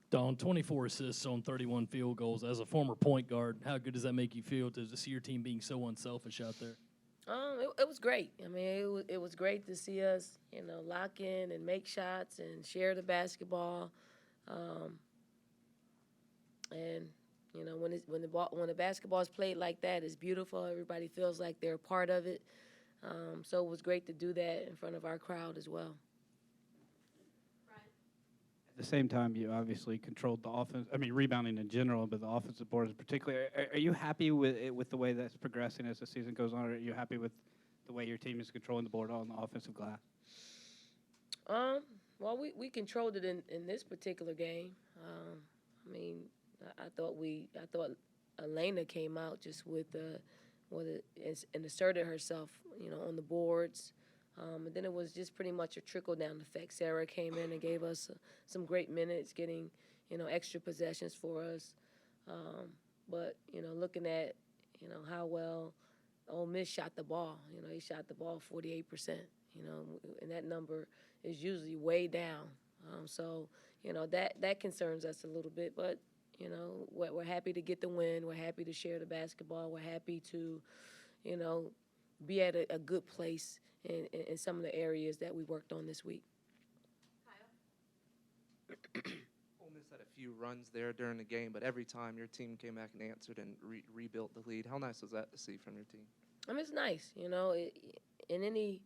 Don, 24 assists on 31 field goals. As a former point guard, how good does that make you feel to see your team being so unselfish out there? It was great. I mean, it was great to see us, lock in and make shots and share the basketball. Um, and when the basketball is played like that, it's beautiful. Everybody feels like they're a part of it. So it was great to do that in front of our crowd as well. At the same time, you obviously controlled the offense. I mean, rebounding in general, but the offensive boards particularly. Are you happy with the way that's progressing as the season goes on? Or are you happy with the way your team is controlling the board on the offensive glass? Well, we controlled it in this particular game. I mean, I thought Elena came out just and asserted herself, on the boards. And then it was just pretty much a trickle-down effect. Sarah came in and gave us some great minutes, getting, extra possessions for us. But, looking at, how well Ole Miss shot the ball. He shot the ball 48%, and that number is usually way down. So, that concerns us a little bit. But, we're happy to get the win. We're happy to share the basketball. We're happy to, be at a good place in some of the areas that we worked on this week. Ole Miss had a few runs there during the game, but every time your team came back and answered and rebuilt the lead. How nice was that to see from your team? I mean, it's nice, in any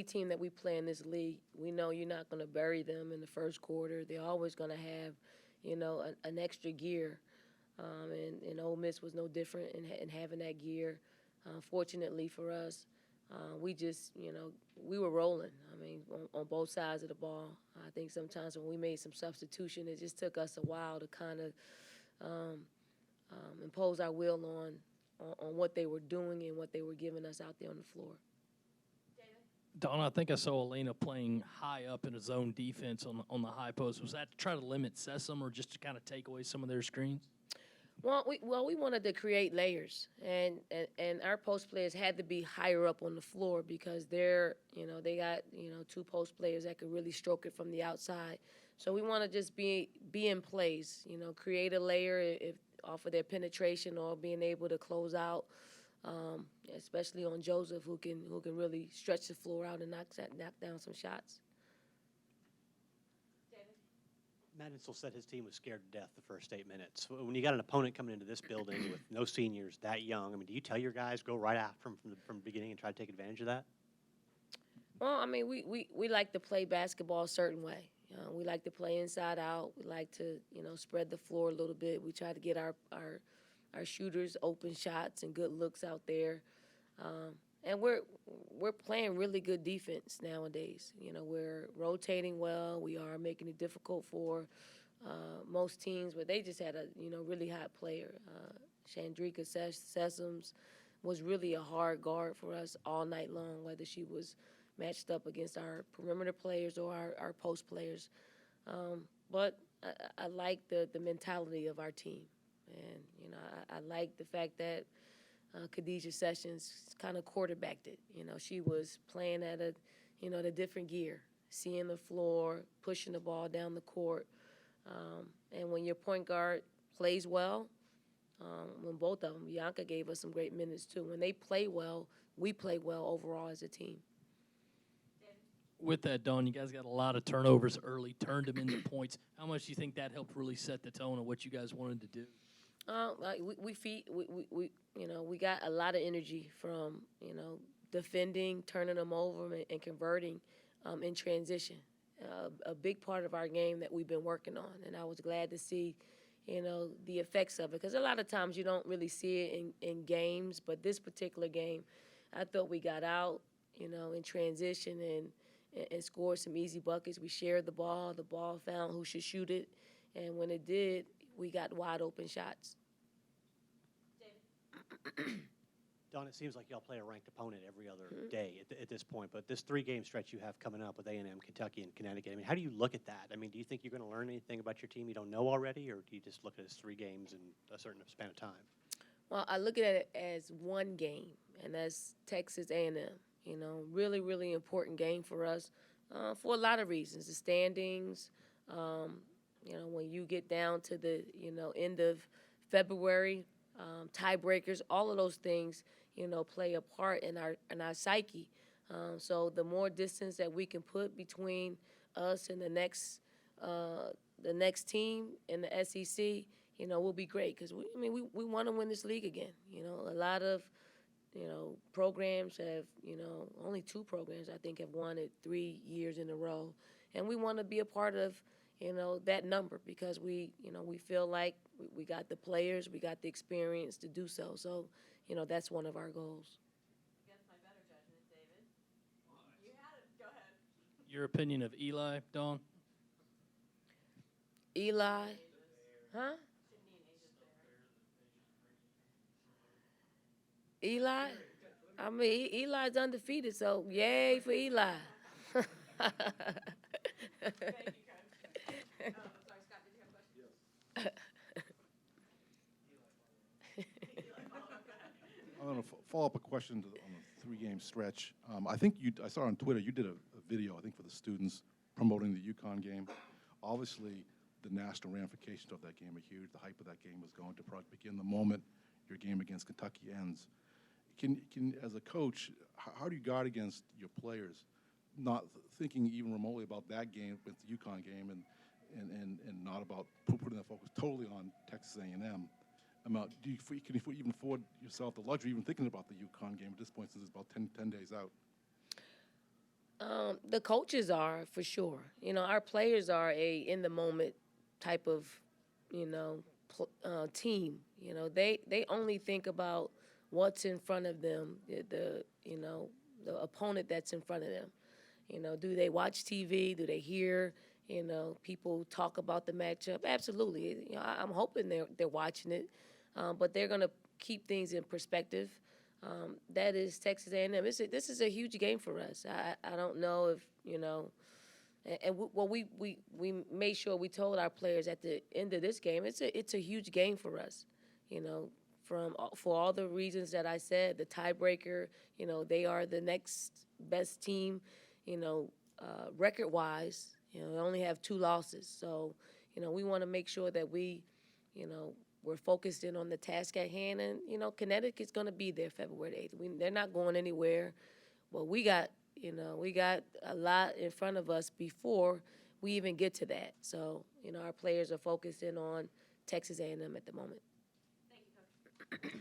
team that we play in this league, we know you're not going to bury them in the first quarter. They're always going to have, an extra gear. And Ole Miss was no different in having that gear. Fortunately for us, we just, we were rolling. I mean, on both sides of the ball. I think sometimes when we made some substitution, it just took us a while to kind of impose our will on what they were doing and what they were giving us out there on the floor. Don, I think I saw Elena playing high up in a zone defense on the high post. Was that to try to limit Sessom or just to kind of take away some of their screens? Well, we wanted to create layers, and our post players had to be higher up on the floor because they got two post players that could really stroke it from the outside. So we want to just be in place, create a layer if off of their penetration or being able to close out, especially on Joseph who can really stretch the floor out and knock down some shots. Matt Insel said his team was scared to death the first 8 minutes. When you got an opponent coming into this building with no seniors that young, I mean, do you tell your guys go right after them from the beginning and try to take advantage of that? Well, I mean, we like to play basketball a certain way. We like to play inside out. We like to spread the floor a little bit. We try to get our shooters open shots and good looks out there. And we're playing really good defense nowadays. We're rotating well. We are making it difficult for most teams, but they just had a really hot player. Chandrika Sessoms was really a hard guard for us all night long, whether she was matched up against our perimeter players or our post players. But I like the mentality of our team, and I like the fact that Khadijah Sessions kind of quarterbacked it. She was playing at a different gear, seeing the floor, pushing the ball down the court. And when your point guard plays well, when both of them, Bianca gave us some great minutes too. When they play well, we play well overall as a team. With that, Don, you guys got a lot of turnovers early, turned them into points. How much do you think that helped really set the tone of what you guys wanted to do? We got a lot of energy from defending, turning them over, and converting in transition. A big part of our game that we've been working on, and I was glad to see the effects of it because a lot of times you don't really see it in games, but this particular game, I thought we got out in transition and scored some easy buckets. We shared the ball found who should shoot it, and when it did, we got wide open shots. Don, it seems like y'all play a ranked opponent every other day at this point, but this 3-game stretch you have coming up with A&M, Kentucky, and Connecticut, I mean, how do you look at that? I mean, do you think you're going to learn anything about your team you don't know already, or do you just look at it as 3 games in a certain span of time? Well, I look at it as one game, and that's Texas A&M. Really, really important game for us for a lot of reasons. The standings, when you get down to the, end of February, tiebreakers, all of those things, play a part in our psyche. So the more distance that we can put between us and the next team in the SEC, will be great because we want to win this league again. A lot of programs have, only 2 programs I think have won it 3 years in a row, and we want to be a part of that number because we feel like we got the players, we got the experience to do so. So that's one of our goals. Your opinion of Eli, Dawn? Eli, huh? Eli? I mean, Eli's undefeated, so yay for Eli. I'm going to follow up a question on the 3-game stretch. I saw on Twitter you did a video, I think, for the students promoting the UConn game. Obviously, the national ramifications of that game are huge. The hype of that game was going to probably begin the moment your game against Kentucky ends. Can as a coach, how do you guard against your players not thinking even remotely about that game with the UConn game and not about putting that focus totally on Texas A&M? Can you even afford yourself the luxury even thinking about the UConn game at this point since it's about 10 days out? The coaches are, for sure. Our players are a in-the-moment type of, team. They only think about what's in front of them, the opponent that's in front of them. Do they watch TV? Do they hear, people talk about the matchup? Absolutely. I'm hoping they're watching it, but they're going to keep things in perspective. That is Texas A&M. This is a huge game for us. I don't know if, we made sure we told our players at the end of this game, it's a huge game for us, for all the reasons that I said, the tiebreaker, they are the next best team, record-wise. They only have 2 losses. So, we want to make sure that we're focused in on the task at hand. And, Connecticut's going to be there February 8th. They're not going anywhere. Well, we got a lot in front of us before we even get to that. So, our players are focused in on Texas A&M at the moment. Thank you, Coach.